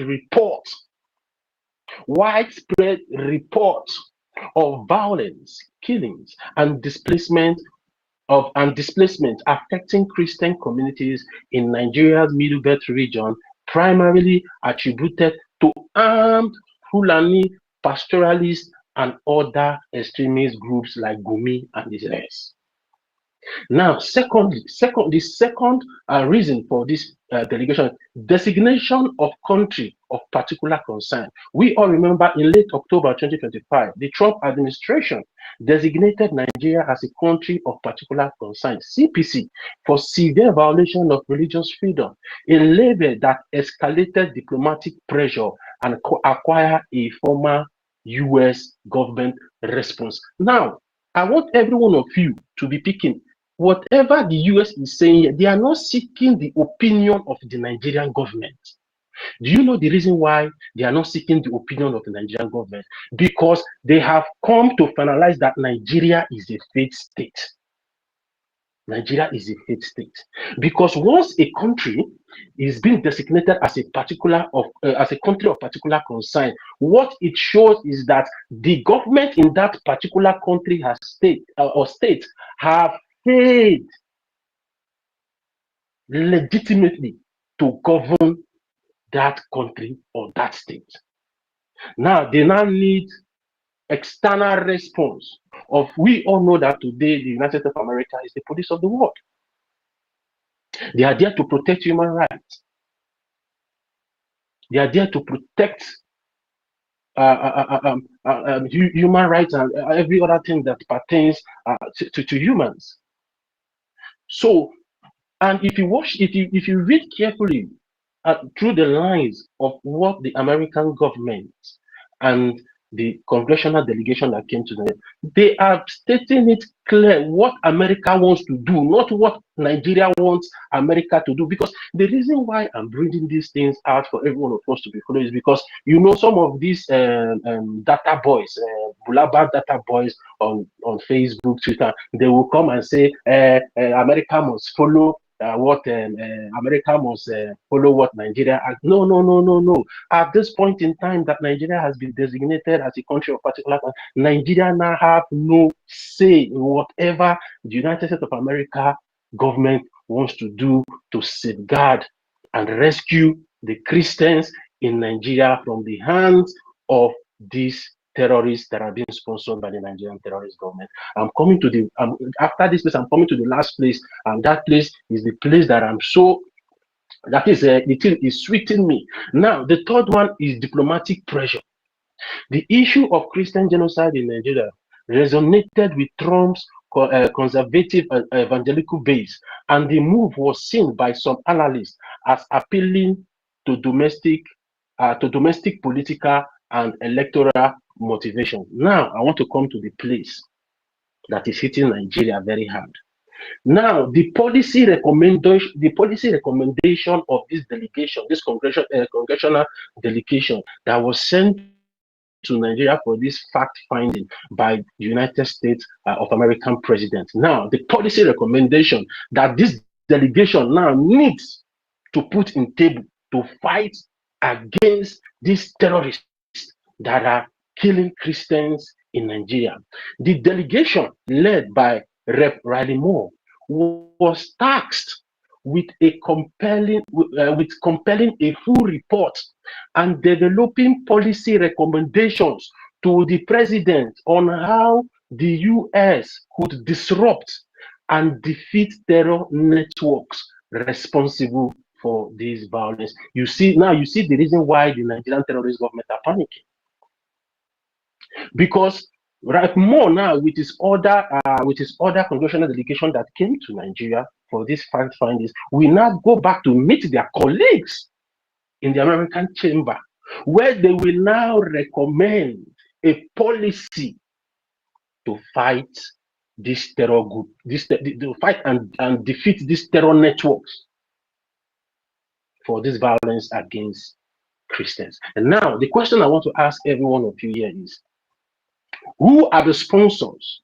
reports of violence, killings, and displacement affecting Christian communities in Nigeria's Middle Belt region, primarily attributed to armed Fulani pastoralists and other extremist groups like Gumi and the rest. Now, the second reason for this delegation, designation of country of particular concern. We all remember in late October 2025, the Trump administration designated Nigeria as a country of particular concern, CPC, for severe violation of religious freedom, a label that escalated diplomatic pressure and acquired a former US government response. Now, I want every one of you to be picking whatever the US is saying. They are not seeking the opinion of the Nigerian government. Do you know the reason why they are not seeking the opinion of the Nigerian government? Because they have come to finalize that Nigeria is a faith state. Nigeria is a faith state. Because once a country is being designated as a country of particular concern, what it shows is that the government in that particular country has state have failed legitimately to govern that country or that state. Now they need external response of, we all know that today the United States of America is the police of the world. They are there to protect human rights. They are there to protect human rights and every other thing that pertains to humans. So, and if you read carefully through the lines of what the American government and the congressional delegation that came to them, they are stating it clear what America wants to do, not what Nigeria wants America to do. Because the reason why I'm bringing these things out for everyone of us to be following is because, you know, some of these data boys, Bulaba data boys on Facebook, Twitter, they will come and say America must follow America must follow what Nigeria. No. At this point in time that Nigeria has been designated as a country of particular, Nigeria now have no say in whatever the United States of America government wants to do to safeguard and rescue the Christians in Nigeria from the hands of these terrorists that are being sponsored by the Nigerian terrorist government. I'm coming to the after this place, I'm coming to the last place, and that place is the place that I'm so, that is the thing is sweeting me. Now, the third one is diplomatic pressure. The issue of Christian genocide in Nigeria resonated with Trump's conservative evangelical base, and the move was seen by some analysts as appealing to domestic political and electoral motivation. Now, I want to come to the place that is hitting Nigeria very hard. Now, the policy recommendation of this delegation, this congressional delegation that was sent to Nigeria for this fact finding by the United States of American president. Now, the policy recommendation that this delegation now needs to put in table to fight against these terrorists that are killing Christians in Nigeria. The delegation led by Rep. Riley Moore was tasked with compelling a full report and developing policy recommendations to the president on how the US could disrupt and defeat terror networks responsible for this violence. You see the reason why the Nigerian terrorist government are panicking. Because right more now with his other congressional delegation that came to Nigeria for this fact findings, we now go back to meet their colleagues in the American chamber, where they will now recommend a policy to fight this terror group, to fight and defeat these terror networks for this violence against Christians. And now the question I want to ask every one of you here is, who are the sponsors?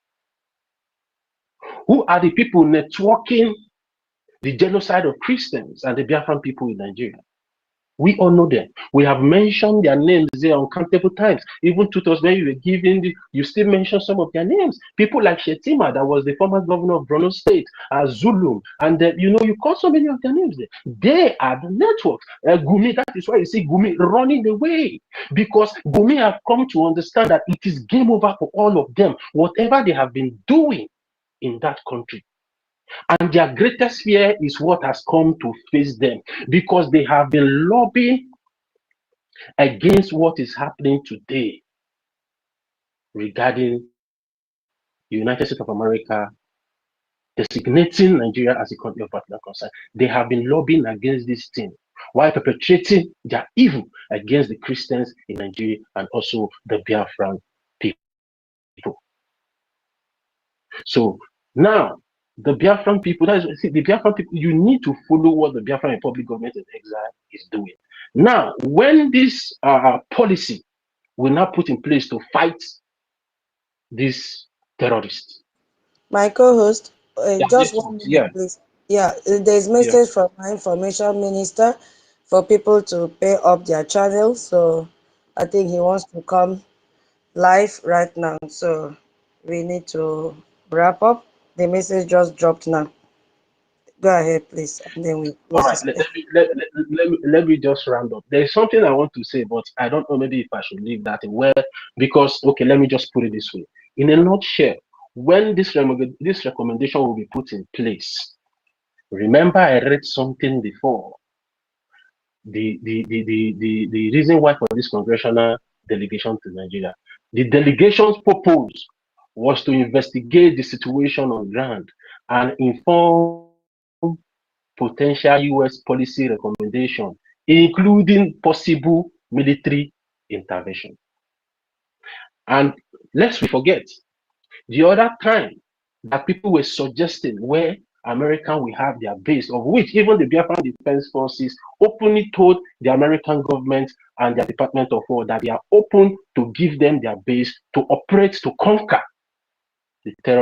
Who are the people networking the genocide of Christians and the Biafran people in Nigeria? We all know them. We have mentioned their names there uncountable times. Even to us when you were giving, you still mention some of their names. People like Shetima, that was the former governor of Borno State, Zulum, and you call so many of their names there. They are the networks. Gumi, that is why you see Gumi running away, because Gumi have come to understand that it is game over for all of them, whatever they have been doing in that country. And their greatest fear is what has come to face them, because they have been lobbying against what is happening today regarding the United States of America designating Nigeria as a country of particular concern. They have been lobbying against this thing while perpetrating their evil against the Christians in Nigeria and also the Biafran people. So now, the Biafran people, the Biafran people, you need to follow what the Biafran Republic government in exile is doing. Now, when this policy will now put in place to fight these terrorists. My co-host, just Networks, 1 minute, please. Yeah, there's yeah. message from my information minister for people to pay up their channel. So I think he wants to come live right now. So we need to wrap up. The message just dropped now. Go ahead, please, and then we All close right, this. let me just round up. There's something I want to say, but I don't know maybe if I should leave that where, because, okay, let me just put it this way. In a nutshell, when this recommendation will be put in place, remember I read something before. The reason why for this congressional delegation to Nigeria, the delegation's purpose was to investigate the situation on ground and inform potential US policy recommendation, including possible military intervention. And lest we forget, the other time that people were suggesting where America will have their base, of which even the Biafran Defense Forces openly told the American government and their Department of War that they are open to give them their base to operate to conquer the terror